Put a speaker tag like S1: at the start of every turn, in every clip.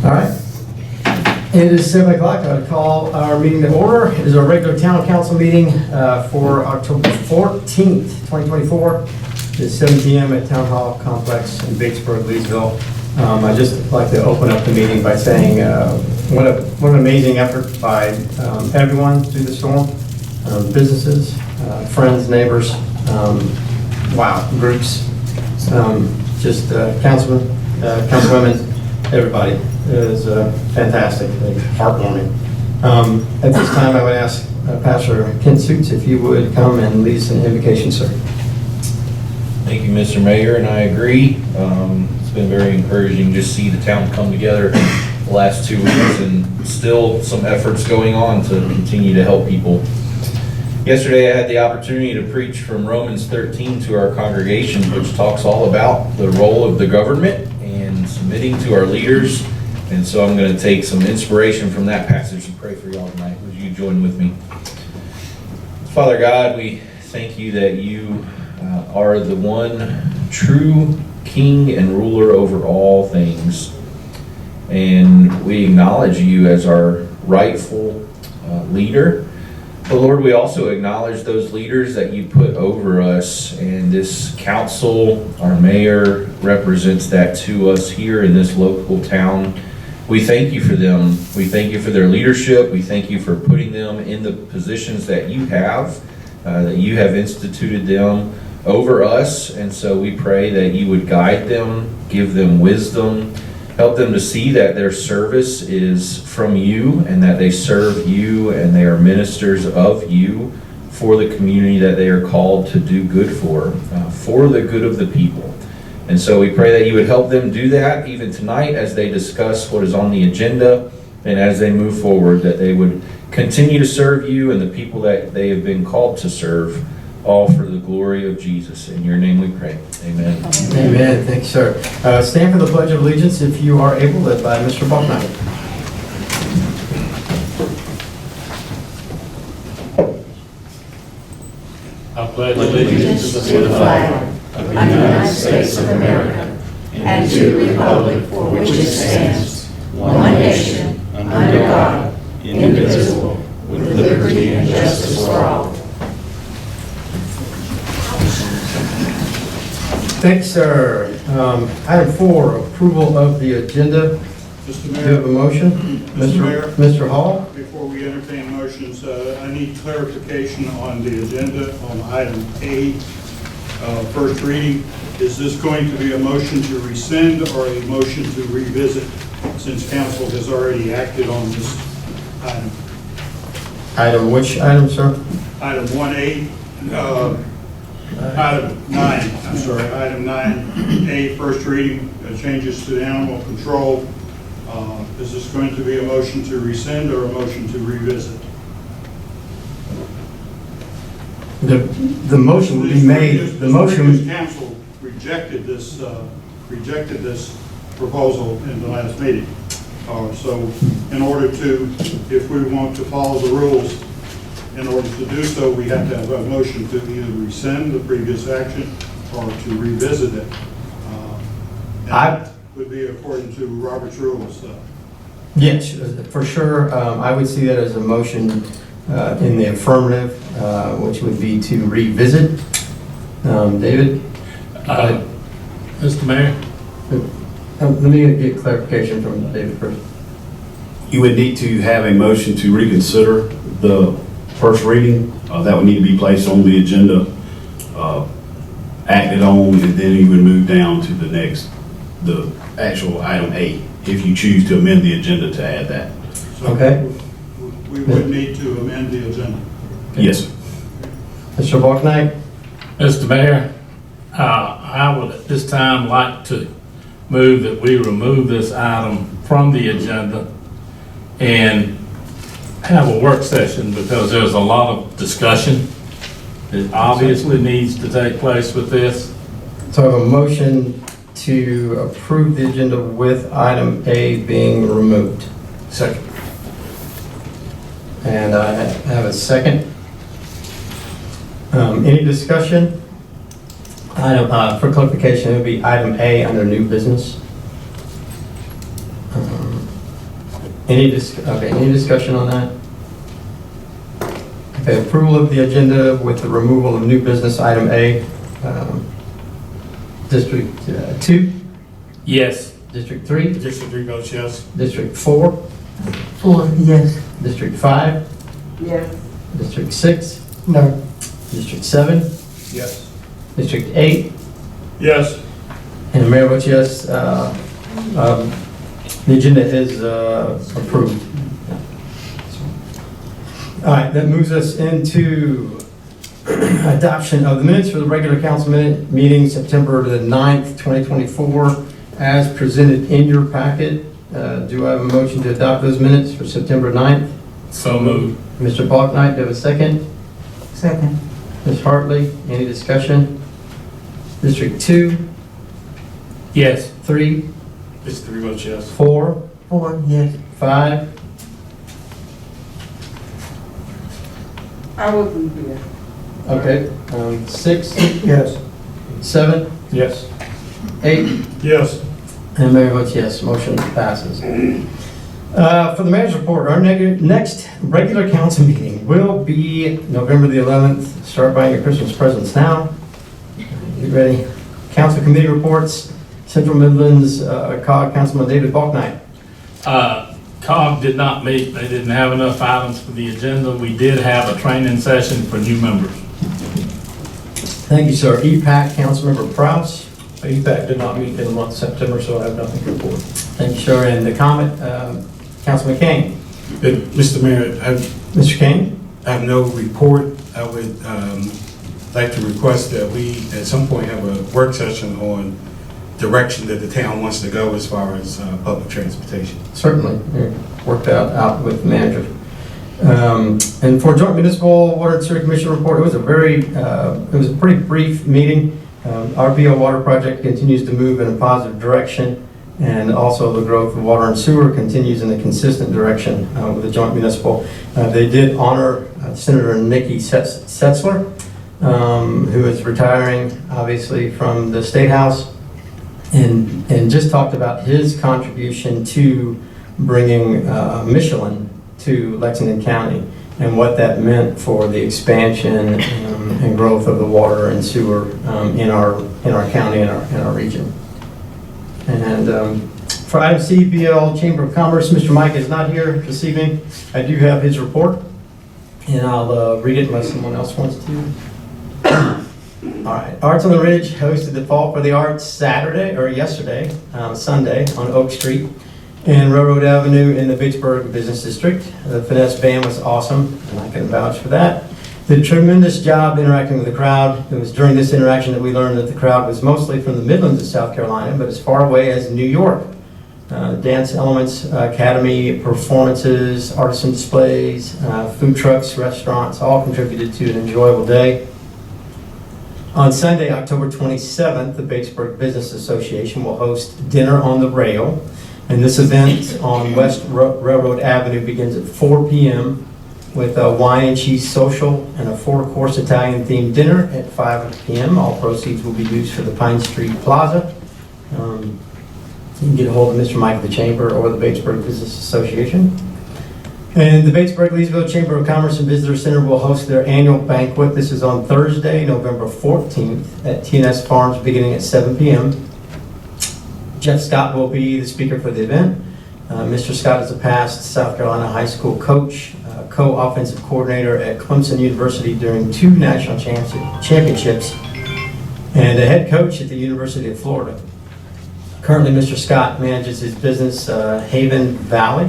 S1: All right. It is 7 o'clock. I call our meeting to order. It is our regular town council meeting for October 14th, 2024. It's 7 p.m. at Town Hall Complex in Batesburg-Leesville. I'd just like to open up the meeting by saying what an amazing effort by everyone through the storm. Businesses, friends, neighbors, wow, groups, just councilmen, councilwomen, everybody. It was fantastic, heartwarming. At this time, I would ask Pastor Ken Suits if you would come and lead us in invocation, sir.
S2: Thank you, Mr. Mayor, and I agree. It's been very encouraging to see the town come together the last 2 weeks, and still some efforts going on to continue to help people. Yesterday, I had the opportunity to preach from Romans 13 to our congregation, which talks all about the role of the government and submitting to our leaders. And so I'm going to take some inspiration from that passage and pray for y'all tonight. Would you join with me? Father God, we thank you that you are the one true King and ruler over all things. And we acknowledge you as our rightful leader. But Lord, we also acknowledge those leaders that you put over us, and this council, our mayor, represents that to us here in this local town. We thank you for them. We thank you for their leadership. We thank you for putting them in the positions that you have instituted them over us. And so we pray that you would guide them, give them wisdom, help them to see that their service is from you and that they serve you and they are ministers of you for the community that they are called to do good for the good of the people. And so we pray that you would help them do that even tonight as they discuss what is on the agenda, and as they move forward, that they would continue to serve you and the people that they have been called to serve, all for the glory of Jesus. In your name we pray. Amen.
S1: Amen. Thank you, sir. Stand for the Pledge of Allegiance if you are able, led by Mr. Faulkner.
S3: I pledge allegiance to the flag of the United States of America and to the republic for which it stands, one nation, under God, indivisible, with liberty and justice for all.
S1: Thanks, sir. Item 4, approval of the agenda.
S4: Mr.
S1: Do you have a
S4: Mayor,
S1: motion?
S4: Mr. Mayor.
S1: Mr. Hall?
S4: Before we entertain motions, I need clarification on the agenda on item A, first reading. Is this going to be a motion to rescind or a motion to revisit, since council has already acted on this item?
S1: Item, which item, sir?
S4: Item 1A, item 9, I'm sorry, item 9A, first reading, changes to the animal control. Is this going to be a motion to rescind or a motion to revisit?
S1: The motion will be made, the motion,
S4: Council rejected this proposal in the last meeting. So in order to, if we want to follow the rules, in order to do so, we have to have a motion to either rescind the previous action or to revisit it. And that would be according to Robert's rules.
S1: yes, for sure. I would see that as a motion in the affirmative, which would be to revisit. David?
S3: Mr. Mayor?
S1: Let me get clarification from David first.
S5: You would need to have a motion to reconsider the first reading. That would need to be placed on the agenda, acted on, and then you would move down to the actual item A, if you choose to amend the agenda to add that.
S4: So
S1: Okay.
S4: we would need to amend the agenda.
S5: Yes, sir.
S1: Mr. Faulkner?
S3: Mr. Mayor, I would at this time like to move that we remove this item from the agenda and have a work session, because there's a lot of discussion that obviously needs to take place with this.
S1: So I have a motion to approve the agenda with item A being removed.
S3: Second.
S1: And I have a second. Any discussion? Item, for clarification, it would be item A under new business. Any discussion on that? Okay, approval of the agenda with the removal of new business item A. District 2,
S3: Yes.
S1: District 3,
S6: District 3 votes yes.
S1: District 4,
S7: 4, yes.
S1: District 5,
S7: Yes.
S1: District 6,
S7: No.
S1: District 7,
S6: Yes.
S1: District 8,
S4: Yes.
S1: and the mayor votes yes. The agenda is approved. All right, that moves us into adoption of the minutes for the regular council meeting September the 9th, 2024, as presented in your packet. Do I have a motion to adopt those minutes for September 9th?
S3: So moved.
S1: Mr. Balknight, do you have a second?
S7: Second.
S1: Ms. Hartley, any discussion? District 2,
S3: Yes.
S1: 3,
S6: District 3 votes yes.
S1: 4,
S7: 4, yes.
S1: 5,
S7: I wasn't here.
S1: okay, 6,
S7: Yes.
S1: 7,
S6: Yes.
S1: 8,
S4: Yes.
S1: and the mayor votes yes, motion passes. For the mayor's report, our next regular council meeting will be November the 11th. Start buying your Christmas presents now. Get ready. Council committee reports, Central Midlands, COG Councilman David Balknight.
S3: COG did not meet. They didn't have enough items for the agenda. We did have a training session for new members.
S1: Thank you, sir. EPAC, Councilmember Prouse.
S8: EPAC did not meet in the month of September, so I have nothing to report.
S1: Thank you, sir. And the comment, Councilman Kane.
S6: Mr. Mayor,
S1: Mr. Kane?
S6: I have no report. I would like to request that we, at some point, have a work session on direction that the town wants to go as far as public transportation.
S1: Certainly. Worked out with the manager. And for joint municipal water and sewer commission report, it was a pretty brief meeting. Our BO water project continues to move in a positive direction, and also the growth of water and sewer continues in a consistent direction with the joint municipal. They did honor Senator Nikki Setzler, who is retiring, obviously, from the State House, and just talked about his contribution to bringing Michelin to Lexington County and what that meant for the expansion and growth of the water and sewer in our county and our region. And for item C, BL Chamber of Commerce, Mr. Mike is not here this evening. I do have his report, and I'll read it unless someone else wants to. All right, Arts on the Ridge hosted the Fall for the Arts Sunday on Oak Street and Railroad Avenue in the Batesburg Business District. The Finesse Band was awesome, and I can vouch for that. Did a tremendous job interacting with the crowd. It was during this interaction that we learned that the crowd was mostly from the Midlands of South Carolina, but as far away as New York. Dance elements, academy performances, artisan displays, food trucks, restaurants, all contributed to an enjoyable day. On Sunday, October 27th, the Batesburg Business Association will host Dinner on the Rail. And this event on West Railroad Avenue begins at 4 p.m. with a wine and cheese social and a 4-course Italian-themed dinner at 5 p.m. All proceeds will be used for the Pine Street Plaza. You can get a hold of Mr. Mike of the Chamber or the Batesburg Business Association. And the Batesburg-Leesville Chamber of Commerce and Visitor Center will host their annual banquet. This is on Thursday, November 14th at T&S Farms beginning at 7 p.m. Jeff Scott will be the speaker for the event. Mr. Scott is a past South Carolina high school coach, co-offensive coordinator at Clemson University during 2 national championships, and a head coach at the University of Florida. Currently, Mr. Scott manages his business, Haven Valley,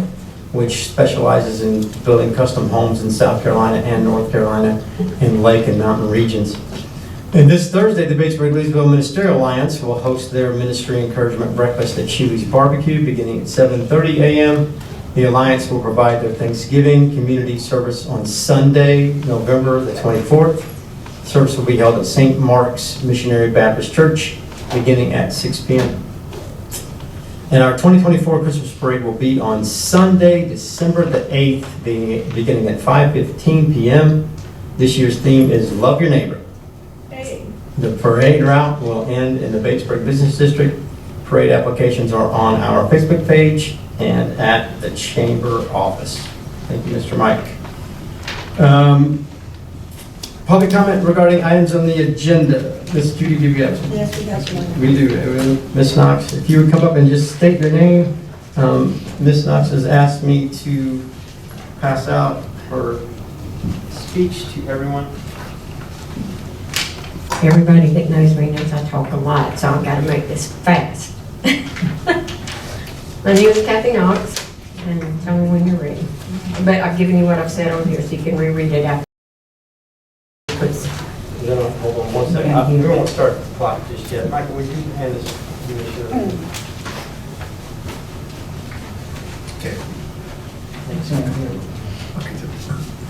S1: which specializes in building custom homes in South Carolina and North Carolina in lake and mountain regions. And this Thursday, the Batesburg-Leesville Ministerial Alliance will host their ministry encouragement breakfast at Chewy's Barbecue beginning at 7:30 a.m. The Alliance will provide their Thanksgiving community service on Sunday, November the 24th. The service will be held at St. Mark's Missionary Baptist Church beginning at 6 p.m. And our 2024 Christmas parade will be on Sunday, December the 8th, beginning at 5:15 p.m. This year's theme is Love Your Neighbor. The parade route will end in the Batesburg Business District Parade applications are on our Facebook page and at the chamber office. Thank you, Mr. Mike. Public comment regarding items on the agenda. Ms. Judy, do you have some?
S9: Yes, we have one.
S1: We do. Ms. Knox, if you would come up and just state your name. Ms. Knox has asked me to pass out her speech to everyone.
S9: Everybody that knows me knows I talk a lot, so I've got to make this fast. My name is Kathy Knox, and tell me when you're ready. But I've given you what I've said on here, so you can reread it after.
S1: Hold on one second. We won't start the clock just yet. Michael, would you hand this? give me your-
S6: Okay.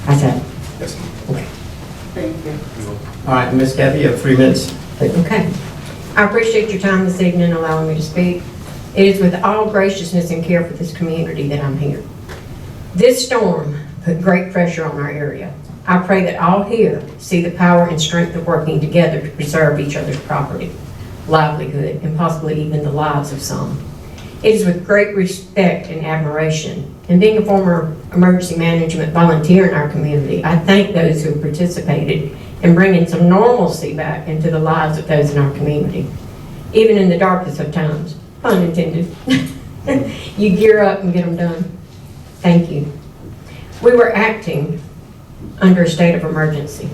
S9: I said,
S6: Yes.
S9: okay.
S1: All right, Ms. Kathy, you have 3 minutes. Thank you.
S9: Okay. I appreciate your time this evening, allowing me to speak. It is with all graciousness and care for this community that I'm here. This storm put great pressure on our area. I pray that all here see the power and strength of working together to preserve each other's property, livelihood, and possibly even the lives of some. It is with great respect and admiration, and being a former emergency management volunteer in our community, I thank those who have participated in bringing some normalcy back into the lives of those in our community, even in the darkest of times, pun intended. You gear up and get them done. Thank you. We were acting under a state of emergency,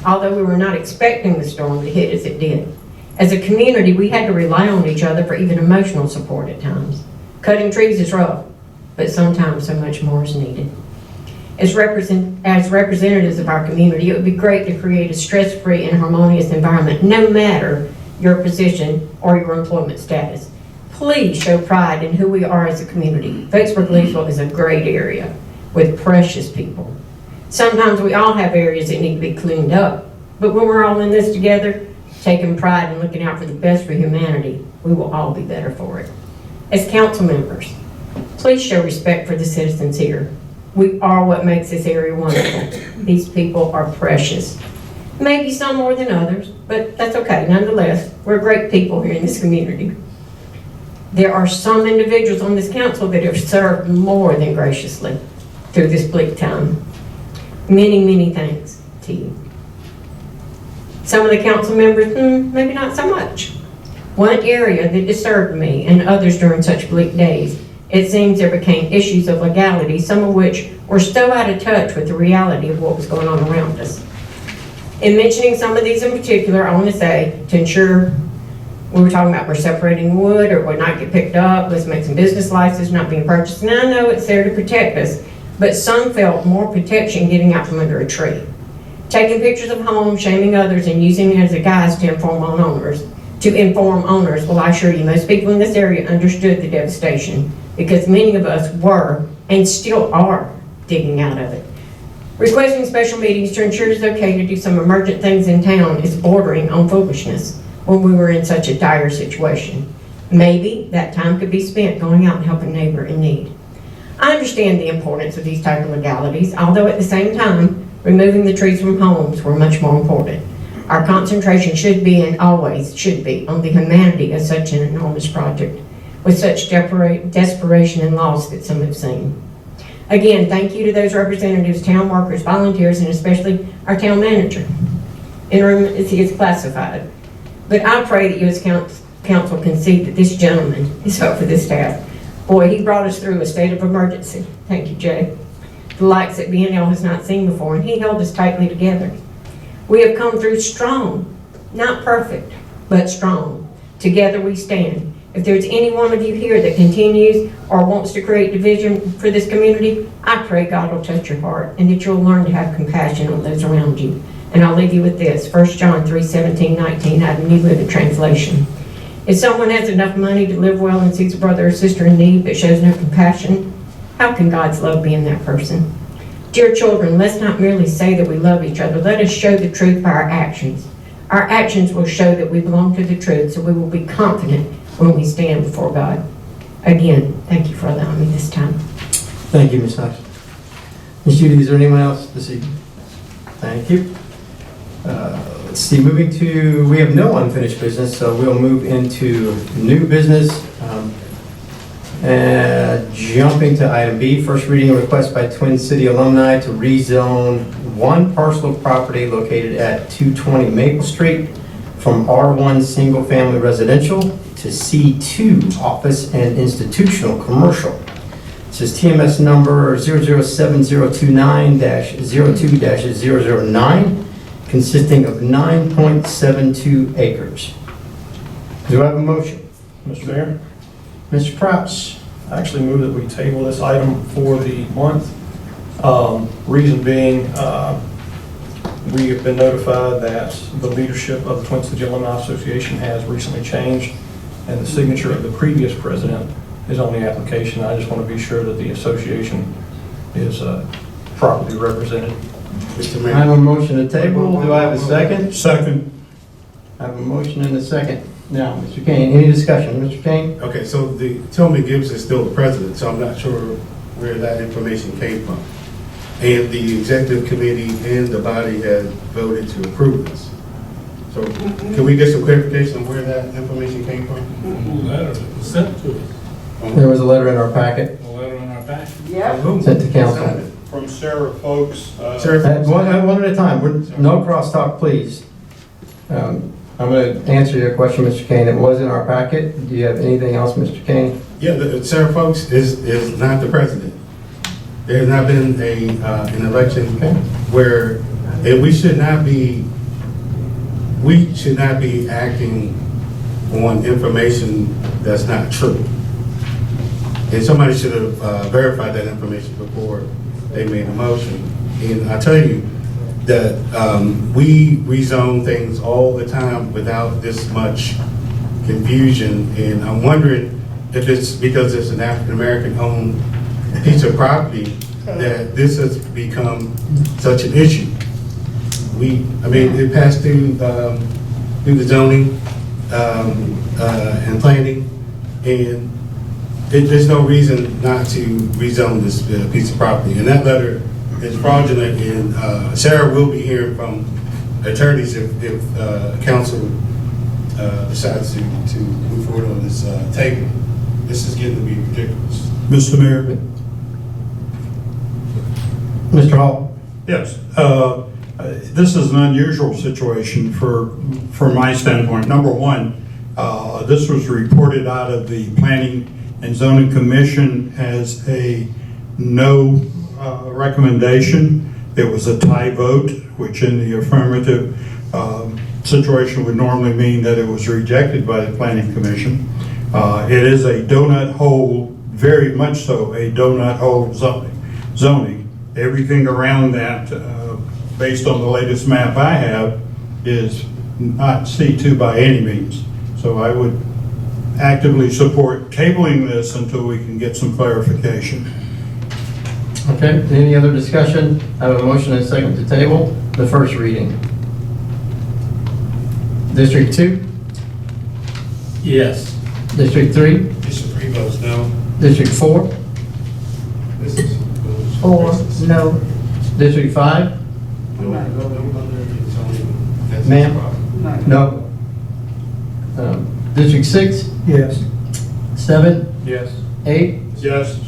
S9: although we were not expecting the storm to hit as it did. As a community, we had to rely on each other for even emotional support at times. Cutting trees is rough, but sometimes so much more is needed. As representatives of our community, it would be great to create a stress-free and harmonious environment, no matter your position or your employment status. Please show pride in who we are as a community. Batesburg-Leesville is a great area with precious people. Sometimes we all have areas that need to be cleaned up, but when we're all in this together, taking pride and looking out for the best for humanity, we will all be better for it. As council members, please show respect for the citizens here. We are what makes this area wonderful. These people are precious. Maybe some more than others, but that's okay. Nonetheless, we're great people here in this community. There are some individuals on this council that have served more than graciously through this bleak time. Many, many thanks to you. Some of the council members, maybe not so much. One area that disturbed me and others during such bleak days, it seems there became issues of legality, some of which were so out of touch with the reality of what was going on around us. In mentioning some of these in particular, I want to say, to ensure we were talking about we're separating wood or would not get picked up, let's make some business licenses not being purchased. And I know it's there to protect us, but some felt more protection getting out from under a tree. Taking pictures of homes, shaming others, and using it as a guise to inform owners. Well, I assure you, most people in this area understood the devastation because many of us were and still are digging out of it. Requesting special meetings to ensure it's okay to do some emergent things in town is bordering on foolishness when we were in such a dire situation. Maybe that time could be spent going out and helping a neighbor in need. I understand the importance of these type of legalities, although at the same time, removing the trees from homes were much more important. Our concentration should be and always should be on the humanity of such an enormous project with such desperation and loss that some have seen. Again, thank you to those representatives, town workers, volunteers, and especially our town manager. Interim as he is classified. But I pray that you as council can see that this gentleman is up for this task. Boy, he brought us through a state of emergency. Thank you, Jay. The likes that BNL has not seen before, and he held us tightly together. We have come through strong, not perfect, but strong. Together we stand. If there's any one of you here that continues or wants to create division for this community, I pray God will touch your heart and that you'll learn to have compassion on those around you. And I'll leave you with this, 1 John 3:17-19 out of New Living Translation. If someone has enough money to live well and sees a brother or sister in need but shows no compassion, how can God's love be in that person? Dear children, let's not merely say that we love each other. Let us show the truth by our actions. Our actions will show that we belong to the truth, so we will be confident when we stand before God. Again, thank you for allowing me this time.
S1: Thank you, Ms. Knox. Ms. Judy, is there anyone else this evening? Thank you. Let's Let's see, we have no unfinished business, so we'll move into new business. Jumping to item B, first reading a request by Twin City alumni to rezone one parcel of property located at 220 Maple Street from R1 Single Family Residential to C2 Office and Institutional Commercial. This is TMS number 007029-02-009, consisting of 9.72 acres. Do I have a motion?
S8: Mr. Mayor,
S1: Mr. Prowse.
S8: I actually move that we table this item for the month. Reason being, we have been notified that the leadership of the Twin City Alumni Association has recently changed, and the signature of the previous president is on the application. I just want to be sure that the association is properly represented.
S5: Mr.
S1: I
S5: Mayor.
S1: have a motion to table. Do I have a second?
S6: Second.
S1: I have a motion and a second. Now, Mr. Kane, any discussion? Mr. Kane?
S6: Okay, so Tillman Gibbs is still the president, so I'm not sure where that information came from. And the executive committee and the body had voted to approve this. So can we get some clarification on where that information came from?
S3: Letter that was sent to us,
S1: There was a letter in our packet,
S3: a letter in our packet.
S7: Yep.
S1: sent to council.
S4: From Sarah Folks.
S6: Sarah-
S1: One at a time. No crosstalk, please. I'm going to answer your question, Mr. Kane. It was in our packet. Do you have anything else, Mr. Kane?
S6: Yeah, Sarah Folks is not the president. There has not been an election
S1: Okay.
S6: where, and we should not be acting on information that's not true. And somebody should have verified that information before they made a motion. And I tell you that we rezone things all the time without this much confusion. And I'm wondering if it's because it's an African-American owned piece of property that this has become such an issue. It passed through the zoning and planning, and there's no reason not to rezone this piece of property. And that letter is fraudulent, and Sarah will be hearing from attorneys if council decides to move forward on this table. This is getting to be ridiculous.
S10: Mr. Mayor?
S1: Mr. Hall?
S10: Yes. This is an unusual situation from my standpoint. Number one, this was reported out of the Planning and Zoning Commission as a no recommendation. It was a tie vote, which in the affirmative situation would normally mean that it was rejected by the Planning Commission. It is a donut hole, very much so a donut hole zoning. Everything around that, based on the latest map I have, is not C2 by any means. So I would actively support tabling this until we can get some clarification.
S1: Okay, any other discussion? I have a motion and a second to table the first reading. District 2?
S3: Yes.
S1: District 3?
S6: Just three votes no.
S1: District 4?
S6: This is.
S7: 4, no.
S1: District 5?
S6: That's
S1: Ma'am?
S6: the problem.
S1: No. District 6?
S10: Yes.
S1: 7?
S8: Yes.
S1: 8?
S4: Yes.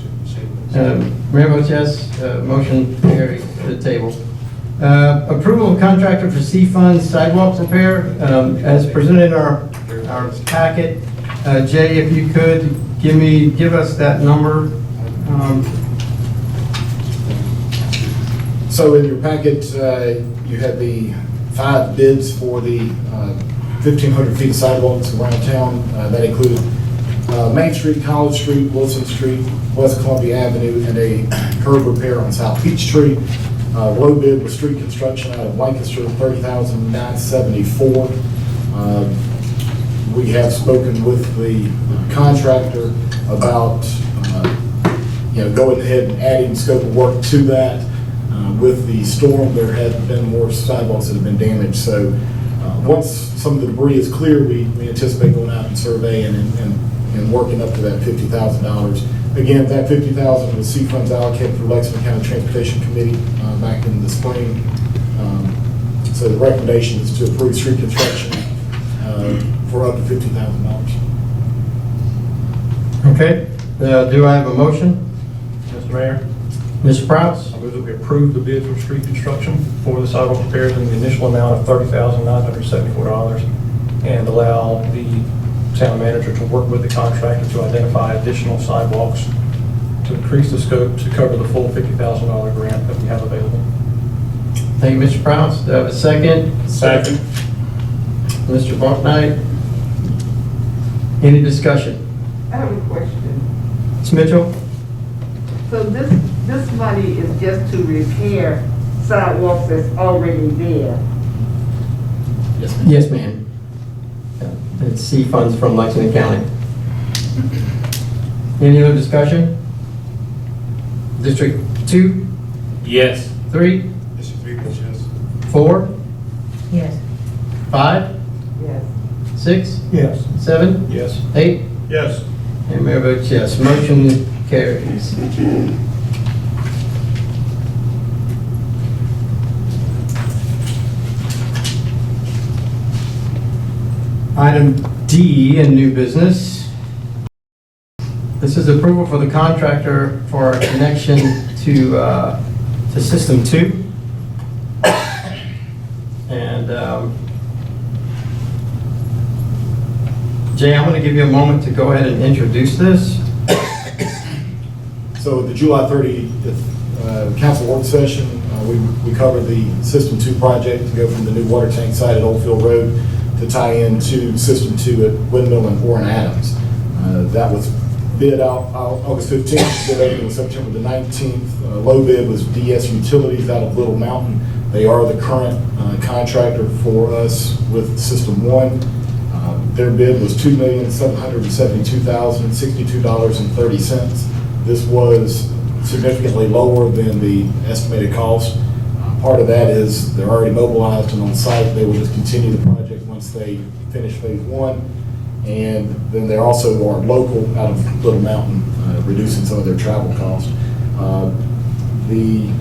S1: Mayor votes yes, motion carried to the table. Approval of contractor for C-Fund sidewalk repair, as presented in our packet. Jay, if you could give us that number.
S11: So in your packet, you had the 5 bids for the 1,500 feet of sidewalks around town. That included Main Street, College Street, Wilson Street, West Columbia Avenue, and a curb repair on South Peachtree. Low bid was street construction out of Lancaster, $30,974. We have spoken with the contractor about going ahead and adding scope of work to that. With the storm, there had been more sidewalks that have been damaged. So once some of the debris is clear, we anticipate going out and surveying and working up to that $50,000. Again, that $50,000 was C funds allocated through Lexington County Transportation Committee back in the spring. So the recommendation is to approve street construction for up to $50,000.
S1: Okay, do I have a motion?
S8: Mr. Mayor,
S1: Mr. Prowse?
S8: I move that we approve the bid for street construction for the sidewalk repairs in the initial amount of $30,974 and allow the town manager to work with the contractor to identify additional sidewalks to increase the scope to cover the full $50,000 grant that we have available.
S1: Thank you, Mr. Prowse. Do I have a second?
S6: Second.
S1: Mr. Bucknight? Any discussion?
S7: I have a question.
S1: Ms. Mitchell?
S7: So this money is just to repair sidewalks that's already there?
S11: Yes, ma'am.
S1: Yes, ma'am. It's C funds from Lexington County. Any other discussion? District 2,
S3: Yes.
S1: 3,
S6: District 3 votes yes.
S1: 4,
S9: Yes.
S1: 5,
S7: Yes.
S1: 6,
S8: Yes.
S1: 7,
S8: Yes.
S1: 8,
S10: Yes.
S1: and Mayor votes yes. Motion carries. Item D in new business. This is approval for the contractor for a connection to System 2. And Jay, I'm going to give you a moment to go ahead and introduce this.
S11: So at the July 30th council work session, we covered the System 2 project to go from the new water tank site at Oldfield Road to tie into System 2 at Windmill and Warren Adams. That was bid out August 15th, bid opening was September the 19th. Low bid was DS Utilities out of Little Mountain. They are the current contractor for us with System 1. Their bid was $2,772,062.30. This was significantly lower than the estimated cost. Part of that is they're already mobilized and on site. They will just continue the project once they finish phase 1. And then they also are local out of Little Mountain, reducing some of their travel costs. The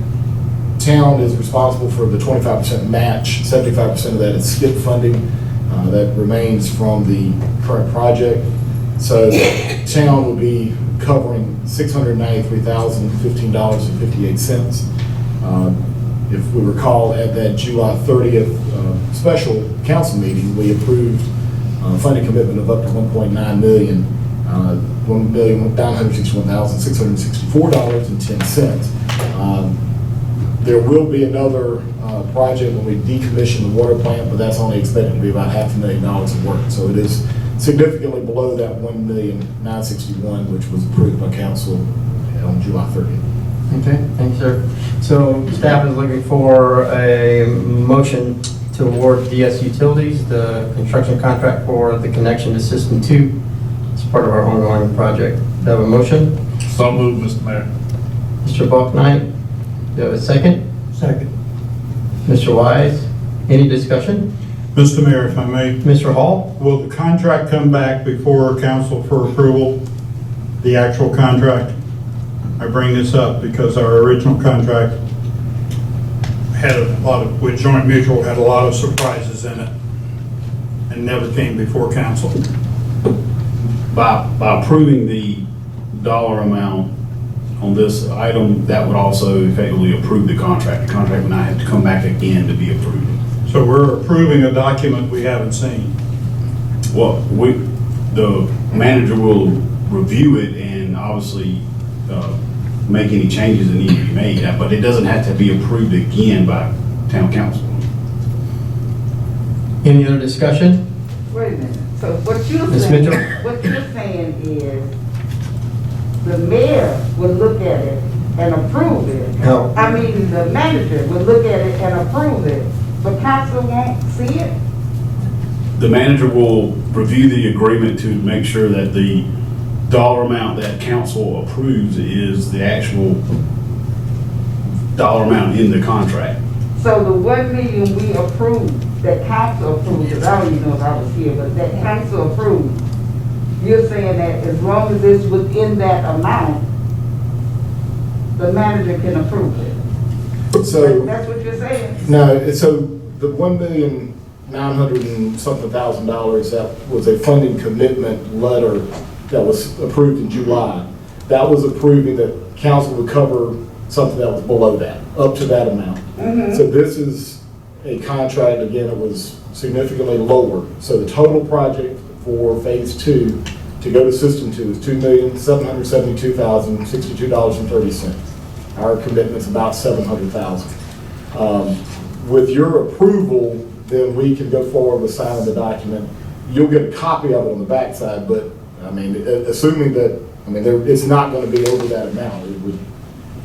S11: town is responsible for the 25% match. 75% of that is skip funding that remains from the current project. So the town will be covering $693,015.58. If we recall, at that July 30th special council meeting, we approved funding commitment of up to $1.9 million, $1,961,664.10. There will be another project when we decommission the water plant, but that's only expected to be about $500,000 of work. So it is significantly below that $1,961,000, which was approved by council on July 30th.
S1: Okay, thank you, sir. So staff is looking for a motion to award DS Utilities the construction contract for the connection to System 2. It's part of our ongoing project. Do you have a motion?
S3: So moved, Mr. Mayor.
S1: Mr. Bucknight, do you have a second?
S8: Second.
S1: Mr. Wise, any discussion?
S10: Mr. Mayor, if I may,
S1: Mr. Hall?
S10: will the contract come back before council for approval, the actual contract? I bring this up because our original contract had a lot of, with Joint Mutual, had a lot of surprises in it and never came before council.
S5: By approving the dollar amount on this item, that would also effectively approve the contract. The contract would not have to come back again to be approved.
S10: So we're approving a document we haven't seen.
S5: Well, the manager will review it and obviously make any changes that need to be made, but it doesn't have to be approved again by town council.
S1: Any other discussion?
S7: Wait a minute. So what you're
S1: Ms.
S7: saying,
S1: Mitchell?
S7: what you're saying is the mayor would look at it and approve it.
S1: No.
S7: I mean, the manager would look at it and approve it, but council won't see it?
S5: The manager will review the agreement to make sure that the dollar amount that council approves is the actual dollar amount in the contract.
S7: So the 1 million we approved, that council approved, because I don't even know if I was here, but that council approved, you're saying that as long as it's within that amount, the manager can approve it?
S11: So
S7: That's what you're saying?
S11: no, so the $1,900,000 and something thousand, that was a funding commitment letter that was approved in July. That was approving that council would cover something that was below that, up to that amount. So this is a contract, again, it was significantly lower. So the total project for phase 2 to go to system 2 is $2,772,062.30. Our commitment's about $700,000. With your approval, then we can go forward with signing the document. You'll get a copy of it on the backside, but I mean, assuming that, I mean, it's not going to be over that amount.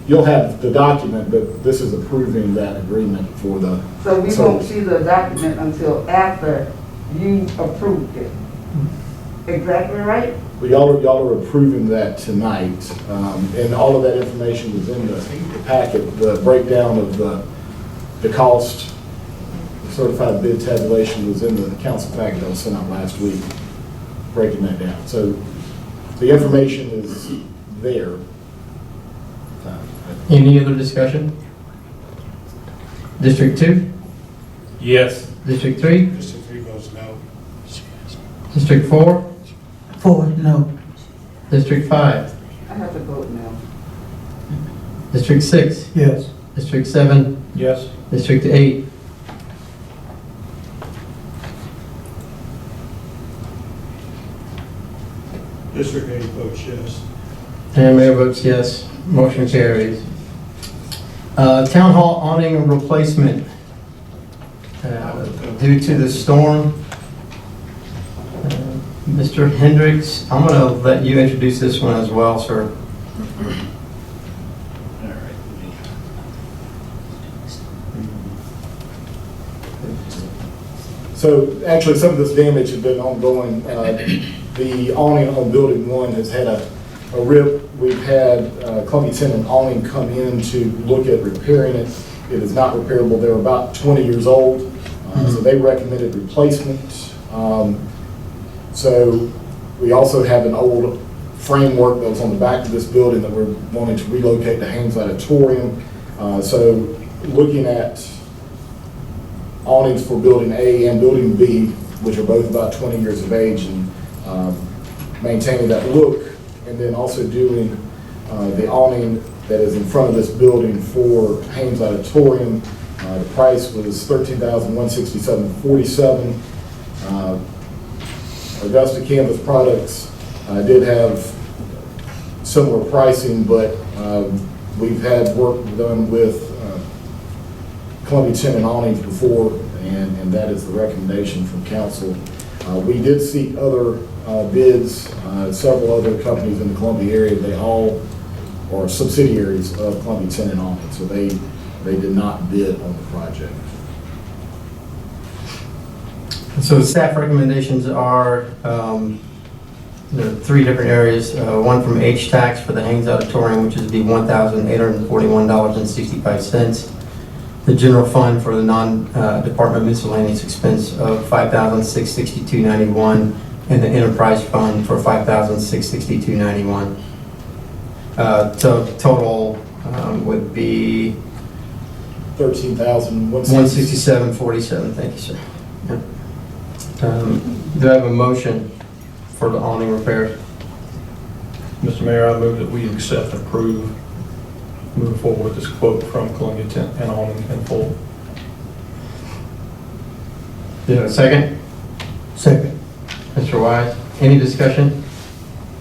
S11: You'll have the document, but this is approving that agreement for the.
S7: So we won't see the document until after you approved it. Exactly right?
S11: Well, y'all are approving that tonight, and all of that information was in the packet. The breakdown of the cost, the certified bid tabulation was in the council packet that was sent out last week, breaking that down. So the information is there.
S1: Any other discussion? District 2?
S3: Yes.
S1: District 3?
S6: District 3 votes no.
S1: District 4?
S12: 4, no.
S1: District 5?
S7: I have to vote now.
S1: District 6?
S8: Yes.
S1: District 7?
S8: Yes.
S1: District 8?
S4: District 8 votes yes.
S1: And Mayor votes yes. Motion carries. Town Hall awning replacement. Due to the storm, Mr. Hendricks, I'm going to let you introduce this one as well, sir.
S11: So actually, some of this damage has been ongoing. The awning on building 1 has had a rip. We've had Columbia Tenant Awning come in to look at repairing it. It is not repairable. They're about 20 years old, so they recommended replacement. So we also have an old framework that was on the back of this building that we're wanting to relocate to Haynes Auditorium. So looking at awnings for building A and building B, which are both about 20 years of age, and maintaining that look, and then also doing the awning that is in front of this building for Haynes Auditorium. The price was $13,167.47. Augusta Canvas Products did have similar pricing, but we've had work done with Columbia Tenant Awnings before, and that is the recommendation from council. We did seek other bids, several other companies in the Columbia area. They all are subsidiaries of Columbia Tenant Awnings, so they did not bid on the project.
S1: So staff recommendations are there are 3 different areas. One from H-Tax for the Haynes Auditorium, which is the $1,841.65. The general fund for the non-department miscellaneous expense of $5,662.91, and the enterprise fund for $5,662.91. So total would be $167.47. Thank you, sir. Do I have a motion for the awning repairs?
S8: Mr. Mayor, I move that we accept and approve, move forward with this quote from Columbia Tent and Awning in full.
S1: Do you have a second?
S12: Second.
S1: Mr. Wise, any discussion?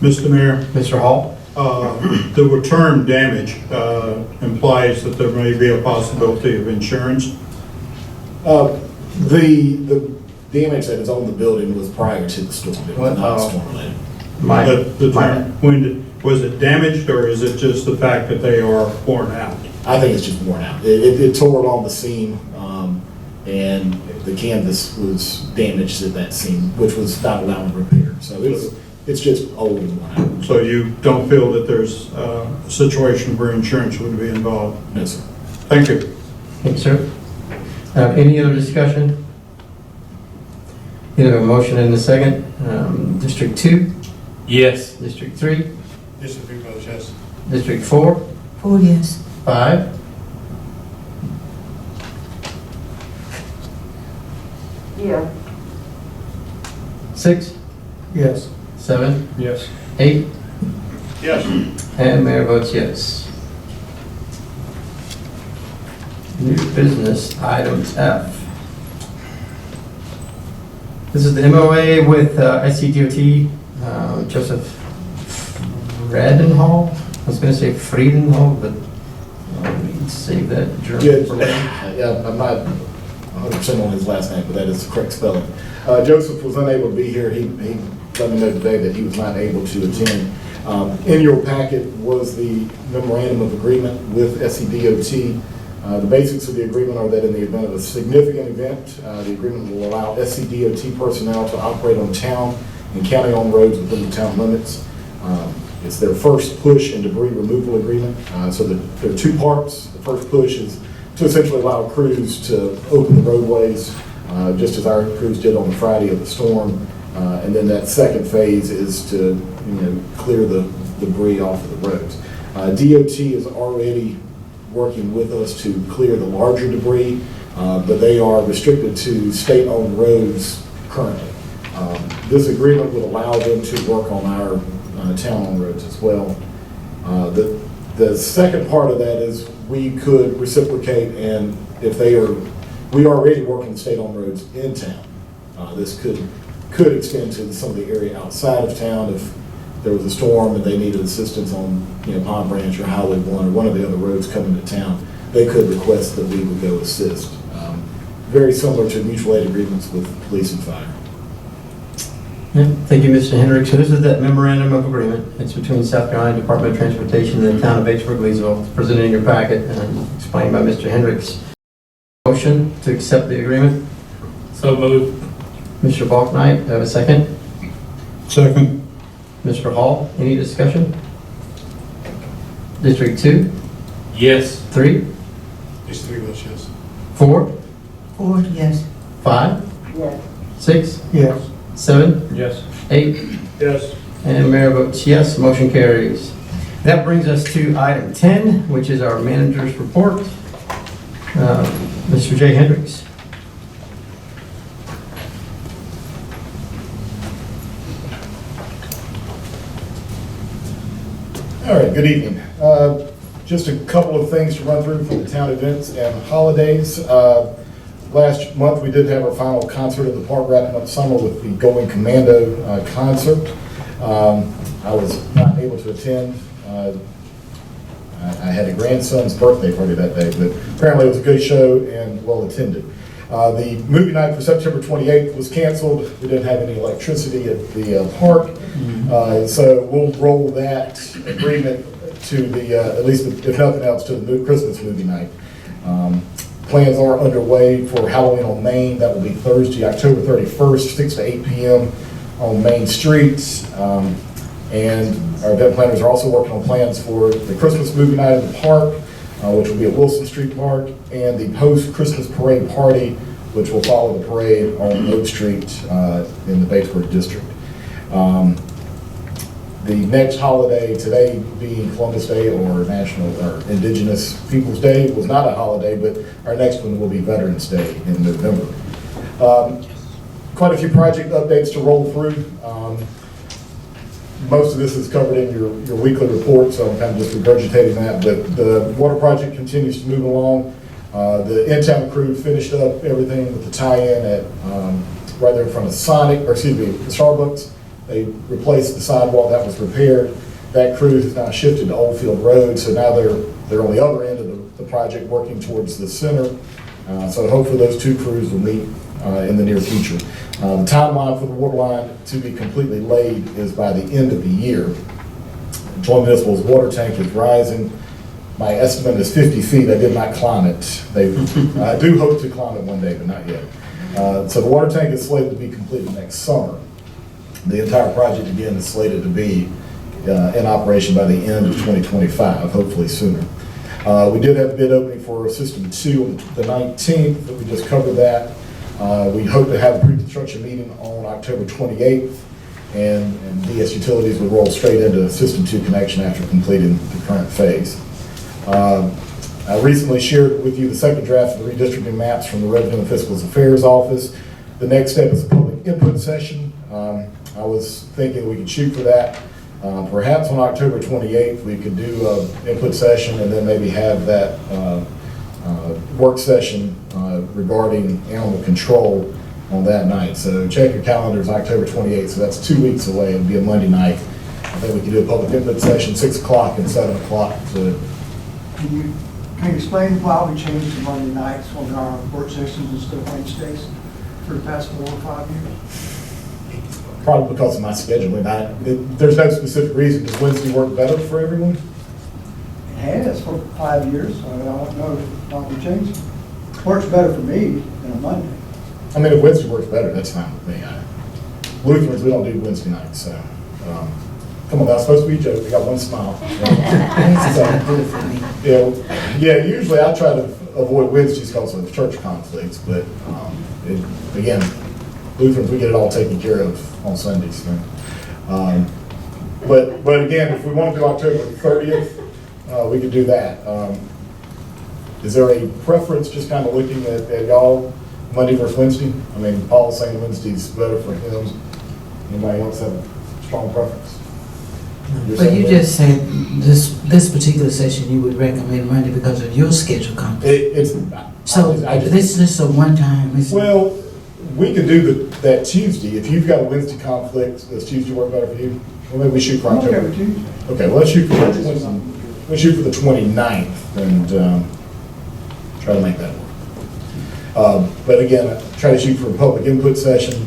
S10: Mr. Mayor,
S1: Mr. Hall?
S10: the term damage implies that there may be a possibility of insurance.
S11: The damage that is on the building was prior to the storm. It was not storm related.
S10: The term, was it damaged, or is it just the fact that they are worn out?
S11: I think it's just worn out. It tore along the seam, and the canvas was damaged at that seam, which was not allowing repair. So it's just old and worn out.
S10: So you don't feel that there's a situation where insurance would be involved?
S11: No, sir.
S10: Thank you.
S1: Thank you, sir. Any other discussion? You have a motion and a second. District 2,
S3: Yes.
S1: District 3,
S6: District 3 votes yes.
S1: District 4,
S12: 4 yes.
S1: 5,
S7: Yeah.
S1: 6,
S12: Yes.
S1: 7,
S8: Yes.
S1: 8,
S4: Yes.
S1: and mayor votes yes. New business, item F. This is the MOA with SCDOT, Joseph Fredenhall. I was going to say Friedenhall, but let me save that German for later.
S11: Yeah, I'm not 100% on his last name, but that is the correct spelling. Joseph was unable to be here. He let me know today that he was not able to attend. In your packet was the memorandum of agreement with SCDOT. The basics of the agreement are that in the event of a significant event, the agreement will allow SCDOT personnel to operate on town and county-owned roads within the town limits. It's their first push and debris removal agreement. So there are two parts. The first push is to essentially allow crews to open the roadways, just as our crews did on the Friday of the storm. And then that second phase is to, clear the debris off of the roads. DOT is already working with us to clear the larger debris, but they are restricted to state-owned roads currently. This agreement would allow them to work on our town-owned roads as well. The second part of that is we could reciprocate, and if we are already working state-owned roads in town. This could extend to some of the area outside of town if there was a storm and they needed assistance on, Pond Branch or Highway 1 or one of the other roads coming to town. They could request that we would go assist. Very similar to mutual aid agreements with police and fire.
S1: Yeah, thank you, Mr. Hendricks. So this is that memorandum of agreement. It's between South Carolina Department of Transportation and the town of Batesburg-Leesville. It's presented in your packet and explained by Mr. Hendricks. Motion to accept the agreement.
S3: So moved.
S1: Mr. Balknight, have a second?
S10: Second.
S1: Mr. Hall, any discussion? District 2,
S3: Yes.
S1: 3,
S6: Just three votes, yes.
S1: 4,
S12: 4, yes.
S1: 5,
S7: Yes.
S1: 6,
S12: Yes.
S1: 7,
S8: Yes.
S1: 8,
S4: Yes.
S1: and mayor votes yes, motion carries. That brings us to item 10, which is our manager's report. Mr. J. Hendricks.
S11: All right, good evening. Just a couple of things to run through for the town events and holidays. Last month, we did have our final concert at the park wrapping up summer with the Going Commando concert. I was not able to attend. I had a grandson's birthday party that day, but apparently it was a good show and well attended. The movie night for September 28th was canceled. We didn't have any electricity at the park. So we'll roll that agreement to the, at least if nothing else, to the Christmas movie night. Plans are underway for Halloween on Main. That will be Thursday, October 31st, 6 to 8 p.m. on Main Street. And our event planners are also working on plans for the Christmas movie night at the park, which will be at Wilson Street Park, and the post-Christmas parade party, which will follow the parade on Oak Street in the Batesburg district. The next holiday, today being Columbus Day or National or Indigenous Peoples Day, was not a holiday, but our next one will be Veterans Day in November. Quite a few project updates to roll through. Most of this is covered in your weekly report, so I'm kind of just regurgitating that. But the water project continues to move along. The in-town crew finished up everything with the tie-in at right there in front of Starbucks. They replaced the sidewalk that was repaired. That crew has now shifted to Oldfield Road, so now they're on the other end of the project working towards the center. So hopefully those two crews will meet in the near future. The timeline for the water line to be completely laid is by the end of the year. Joint Municipal's water tank is rising. My estimate is 50 feet. I did not climb it. I do hope to climb it one day, but not yet. So the water tank is slated to be completed next summer. The entire project, again, is slated to be in operation by the end of 2025, hopefully sooner. We did have a bid opening for System 2 on the 19th, but we just covered that. We hope to have a pre-construction meeting on October 28th, and DS Utilities will roll straight into System 2 connection after completing the current phase. I recently shared with you the second draft of the redistricting maps from the Revenue and Fiscal Affairs Office. The next step is a public input session. I was thinking we could shoot for that. Perhaps on October 28th, we could do an input session and then maybe have that work session regarding animal control on that night. So check your calendars, October 28th, so that's 2 weeks away. It'll be a Monday night. I think we could do a public input session, 6 o'clock and 7 o'clock. So
S12: Can you explain why we changed to Monday nights on our work sessions instead of Wednesdays for the past 4 or 5 years?
S11: probably because of my scheduling. There's no specific reason. Does Wednesday work better for everyone?
S12: It has for 5 years, so I don't know why we changed it. Works better for me than a Monday.
S11: I mean, if Wednesday works better, that's fine with me. Lutherans, we don't do Wednesday nights, so. Come on, that's supposed to be a joke. We got one smile. Yeah, usually I try to avoid Wednesdays because of church conflicts, but again, Lutherans, we get it all taken care of on Sundays. So. But again, if we want to do October 30th, we could do that. Is there a preference, just kind of looking at y'all, Monday versus Wednesday? I mean, Paul's saying Wednesday's better for him. Anybody else have a strong preference?
S12: But you just said this particular session you would recommend Monday because of your schedule conflict. So this is a one-time.
S11: Well, we could do that Tuesday. If you've got a Wednesday conflict, does Tuesday work better for you? Well, maybe we shoot for October. Okay, well, let's shoot for Wednesday. Let's shoot for the 29th and try to make that work. But again, try to shoot for a public input session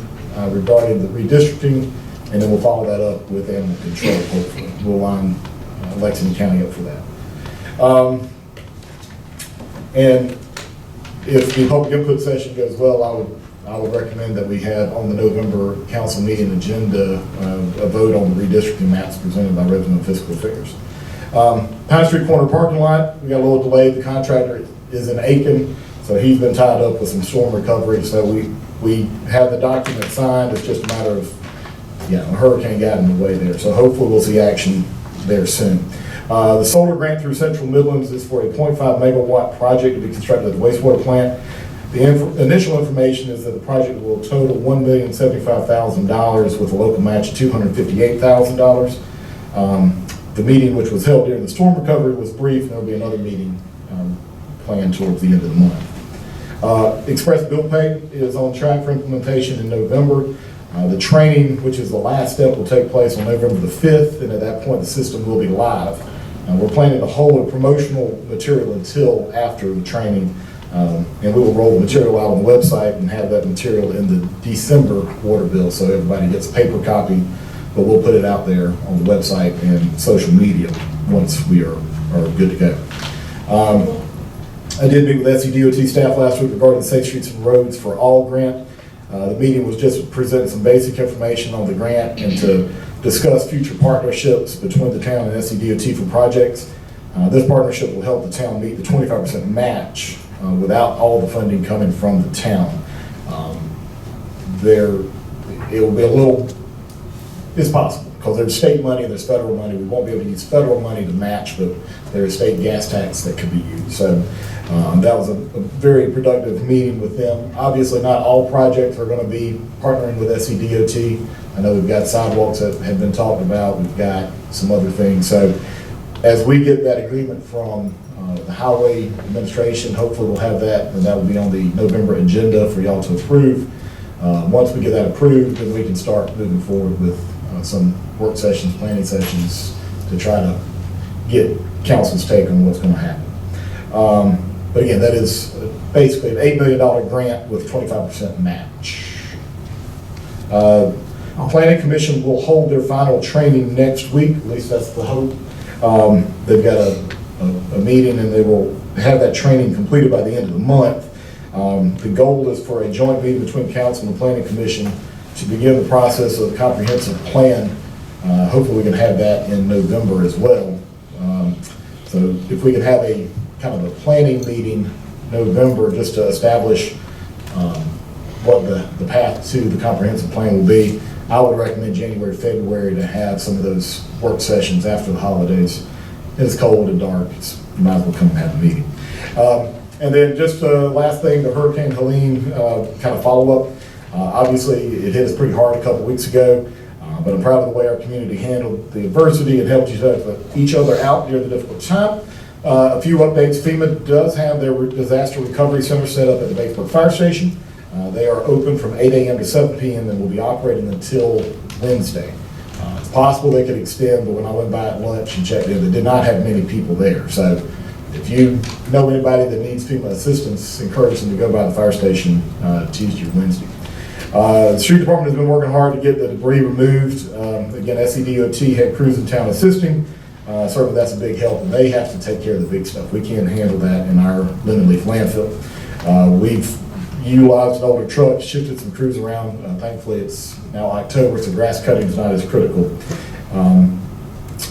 S11: regarding the redistricting. And then we'll follow that up with animal control, hopefully. We'll line Lexington County up for that. And if the public input session goes well, I would recommend that we have on the November council meeting agenda a vote on the redistricting maps presented by Revenue and Fiscal Affairs. Pine Street Corner parking lot, we got a little delay. The contractor is in Aiken, so he's been tied up with some storm recovery. So we have the document signed. It's just a matter of a hurricane got in the way there. So hopefully we'll see action there soon. The solar grant through Central Midlands is for a 0.5 megawatt project to be constructed at the wastewater plant. The initial information is that the project will total $1,075,000 with a local match of $258,000. The meeting, which was held during the storm recovery, was brief, and there will be another meeting planned towards the end of the month. Express bill pay is on track for implementation in November. The training, which is the last step, will take place on November the 5th, and at that point the system will be live. We're planning to hold a promotional material until after the training, and we will roll the material out on the website and have that material in the December water bill so everybody gets a paper copy, but we'll put it out there on the website and social media once we are good to go. I did meet with SCDOT staff last week regarding the Safe Streets and Roads for All grant. The meeting was just to present some basic information on the grant and to discuss future partnerships between the town and SCDOT for projects. This partnership will help the town meet the 25% match without all the funding coming from the town. It will be a little, it's possible, because there's state money and there's federal money. We won't be able to use federal money to match, but there's state gas tax that could be used. So that was a very productive meeting with them. Obviously, not all projects are going to be partnering with SCDOT. I know we've got sidewalks that have been talked about. We've got some other things. So as we get that agreement from the Highway Administration, hopefully we'll have that, and that will be on the November agenda for y'all to approve. Once we get that approved, then we can start moving forward with some work sessions, planning sessions, to try to get council's take on what's going to happen. But again, that is basically an $8 million grant with 25% match. Planning Commission will hold their final training next week, at least that's the hope. They've got a meeting and they will have that training completed by the end of the month. The goal is for a joint meeting between council and the Planning Commission to begin the process of the comprehensive plan. Hopefully we can have that in November as well. So if we can have a kind of a planning meeting November just to establish what the path to the comprehensive plan will be, I would recommend January, February to have some of those work sessions after the holidays. It's cold and dark. You might as well come and have a meeting. And then just last thing, the Hurricane Helene kind of follow-up. Obviously, it hit us pretty hard a couple weeks ago, but I'm proud of the way our community handled the adversity and helped each other out during the difficult time. A few updates. FEMA does have their disaster recovery center set up at the Batesburg Fire Station. They are open from 8 a.m. to 7 p.m. and will be operating until Wednesday. It's possible they could extend, but when I went by at lunch and checked in, they did not have many people there. So if you know anybody that needs FEMA assistance, encourage them to go by the fire station Tuesday or Wednesday. The street department has been working hard to get the debris removed. Again, SCDOT had crews in town assisting. Certainly that's a big help, and they have to take care of the big stuff. We can't handle that in our Linden Leaf landfill. We've utilized an older truck, shifted some crews around. Thankfully, it's now October, so grass cutting is not as critical.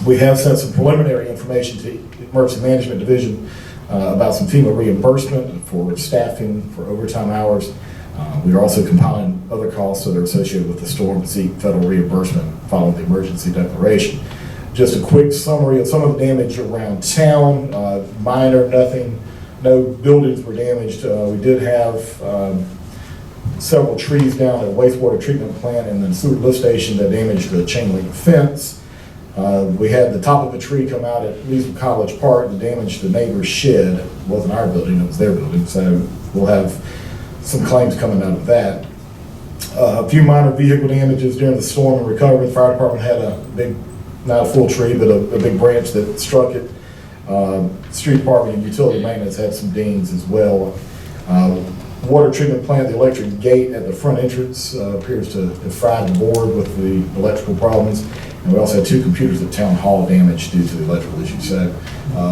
S11: We have sent some preliminary information to Emergency Management Division about some FEMA reimbursement for staffing, for overtime hours. We are also compiling other costs that are associated with the storm to seek federal reimbursement following the emergency declaration. Just a quick summary of some of the damage around town, minor, nothing, no buildings were damaged. We did have several trees down at a wastewater treatment plant and then sewer lift station that damaged the chain link fence. We had the top of a tree come out at Leesville College Park and damage the neighbor's shed. It wasn't our building, it was their building, so we'll have some claims coming out of that. A few minor vehicle damages during the storm and recovery. The fire department had a big, not a full tree, but a big branch that struck it. Street department and utility maintenance had some dings as well. Water treatment plant, the electric gate at the front entrance appears to have fried the board with the electrical problems. And we also had 2 computers at Town Hall damaged due to the electrical issues. So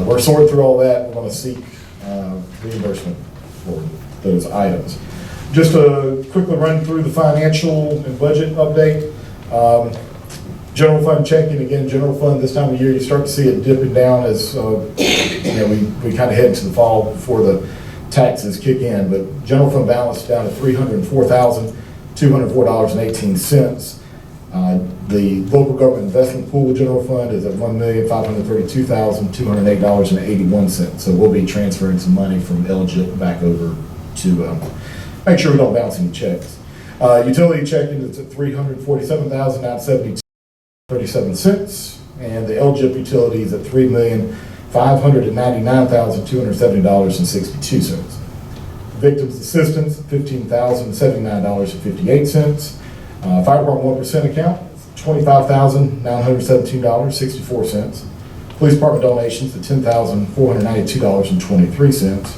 S11: we're sorting through all that. We're going to seek reimbursement for those items. Just to quickly run through the financial and budget update. General fund checking, again, general fund this time of year, you start to see it dipping down as we kind of head into the fall before the taxes kick in. But general fund balance down to $304,204.18. The local government investment pool general fund is at $1,532,208.81. So we'll be transferring some money from LGIP back over to make sure we don't bounce any checks. Utility checking is at $347,972.37, and the LGIP utility is at $3,599,270.62. Victims assistance, $15,079.58. Fire department 1% account, $25,917.64. Police department donations at $10,492.23.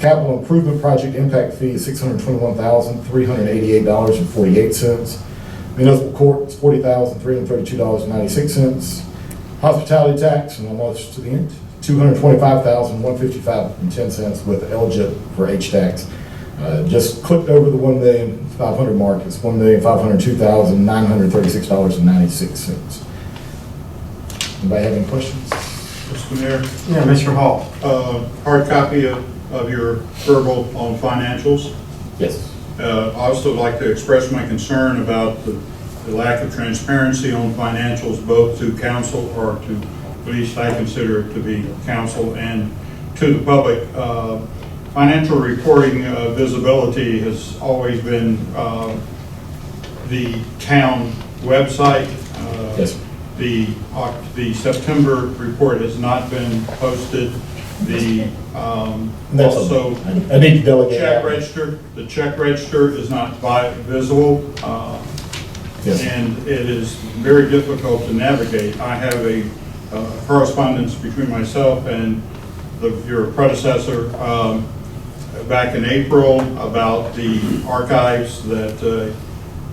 S11: Capital improvement project impact fee is $621,388.48. Municipal court is $40,332.96. Hospitality tax, and almost to the end, $225,155.10 with LGIP for H-tax. Just clicked over the $1,500,000 mark. It's $1,502,936.96. Anybody have any questions?
S4: Mr. Mayor?
S1: Yeah, Mr. Hall.
S4: Hard copy of your verbal on financials.
S11: Yes.
S4: I also like to express my concern about the lack of transparency on financials, both to council or to, at least I consider it to be council, and to the public. Financial reporting visibility has always been the town website.
S11: Yes.
S4: The September report has not been posted. The also
S11: I need to delegate
S4: check
S11: that.
S4: register. The check register is not visible,
S11: Yes.
S4: and it is very difficult to navigate. I have a correspondence between myself and your predecessor back in April about the archives that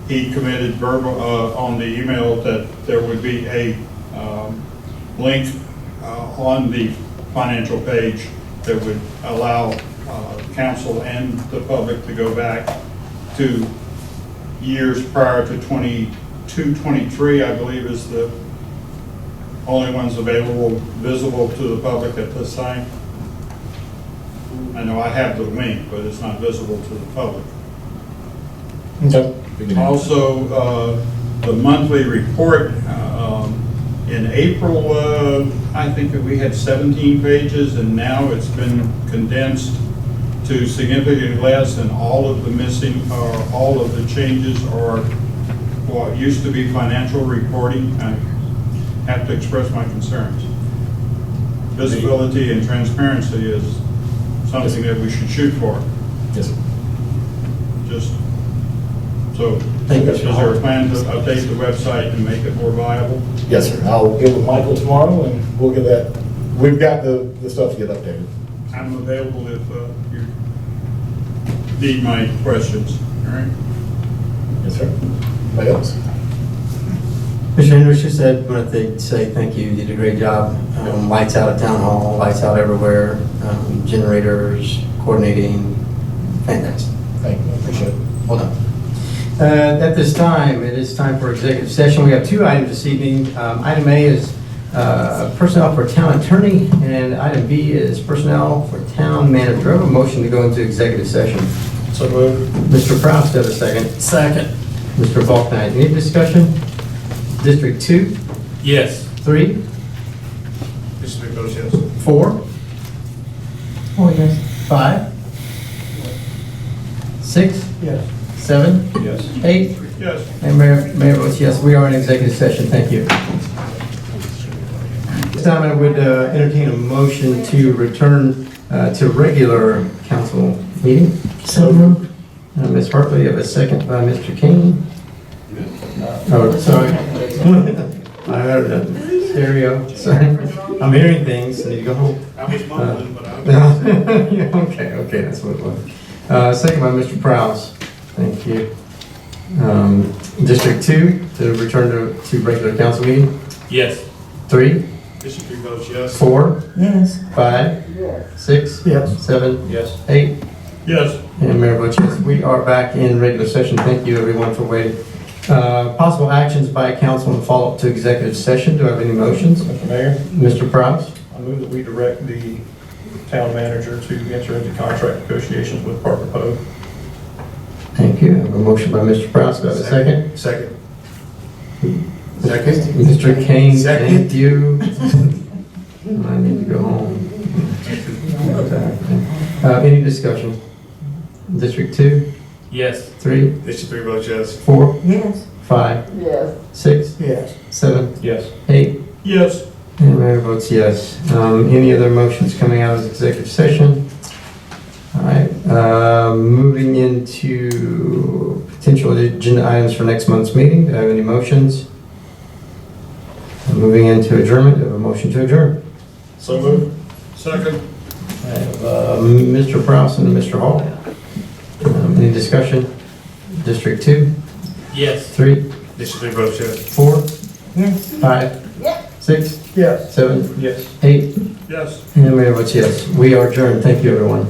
S4: he committed verbal on the email that there would be a link on the financial page that would allow council and the public to go back to years prior to 22, 23, I believe is the only ones available, visible to the public at this time. I know I have the link, but it's not visible to the public.
S11: Okay.
S4: Also, the monthly report, in April, I think that we had 17 pages, and now it's been condensed
S10: to significantly less than all of the missing, or all of the changes, or what used to be financial reporting, I have to express my concerns. Visibility and transparency is something that we should shoot for.
S11: Yes, sir.
S10: Just, so,
S11: Thank you,
S10: is
S11: Mr.
S10: there a plan to update the website and make it more viable?
S11: Yes, sir. I'll get with Michael tomorrow and we'll get that, we've got the stuff to get updated.
S10: I'm available if you need my questions, all right?
S11: Yes, sir. Anybody else?
S1: Mr. Hendricks, just said, wanted to say thank you, you did a great job. Lights out at Town Hall, lights out everywhere, generators, coordinating, fantastic.
S11: Thank you, I appreciate it.
S1: Well done. At this time, it is time for executive session. We have two items this evening. Item A is personnel for town attorney, and item B is personnel for town manager. Do I have a motion to go into executive session?
S8: So moved.
S1: Mr. Proust, do I have a second?
S12: Second.
S1: Mr. Faulknight, any discussion? District 2,
S3: Yes.
S1: 3,
S6: District votes yes.
S1: 4,
S12: Oh, yes.
S1: 5, 6,
S8: Yes.
S1: 7,
S8: Yes.
S1: 8,
S10: Yes.
S1: and Mayor votes yes. We are in executive session. Thank you. This time I would entertain a motion to return to regular council meeting.
S12: So moved.
S1: Ms. Hartley, you have a second by Mr. King. Oh, sorry. I heard a stereo. Sorry. I'm hearing things. I need to go home.
S5: I was mumbling, but I.
S1: Yeah, okay, that's what it was. Second by Mr. Prowse. Thank you. District 2, to return to regular council meeting.
S3: Yes.
S1: 3,
S5: District votes yes.
S1: 4,
S12: Yes.
S1: 5,
S7: Yes.
S1: 6,
S8: Yes.
S1: 7,
S8: Yes.
S1: 8,
S10: Yes.
S1: and Mayor votes yes. We are back in regular session. Thank you, everyone, for waiting. Possible actions by council and follow-up to executive session. Do I have any motions?
S8: Mr. Mayor,
S1: Mr. Prowse?
S8: I move that we direct the town manager to enter into contract negotiations with Parker Poe.
S1: Thank you. I have a motion by Mr. Prowse. Do I have a second?
S6: Second.
S1: Mr. Kane,
S6: Second.
S1: thank you. I need to go home. Any discussion? District 2,
S3: Yes.
S1: 3,
S6: District votes yes.
S1: 4,
S12: Yes.
S1: 5,
S7: Yes.
S1: 6,
S8: Yes.
S1: 7,
S8: Yes.
S1: 8,
S10: Yes.
S1: and Mayor votes yes. Any other motions coming out of executive session? All right, moving into potential agenda items for next month's meeting. Do I have any motions? Moving into adjournment, do I have a motion to adjourn?
S8: So moved.
S10: Second.
S1: I have Mr. Prowse and Mr. Hall. Any discussion? District 2,
S3: Yes.
S1: 3,
S6: District votes yes.
S1: 4,
S12: Yes.
S1: 5,
S7: Yes.
S1: 6,
S8: Yes.
S1: 7,
S8: Yes.
S1: 8,
S10: Yes.
S1: and Mayor votes yes. We are adjourned. Thank you, everyone.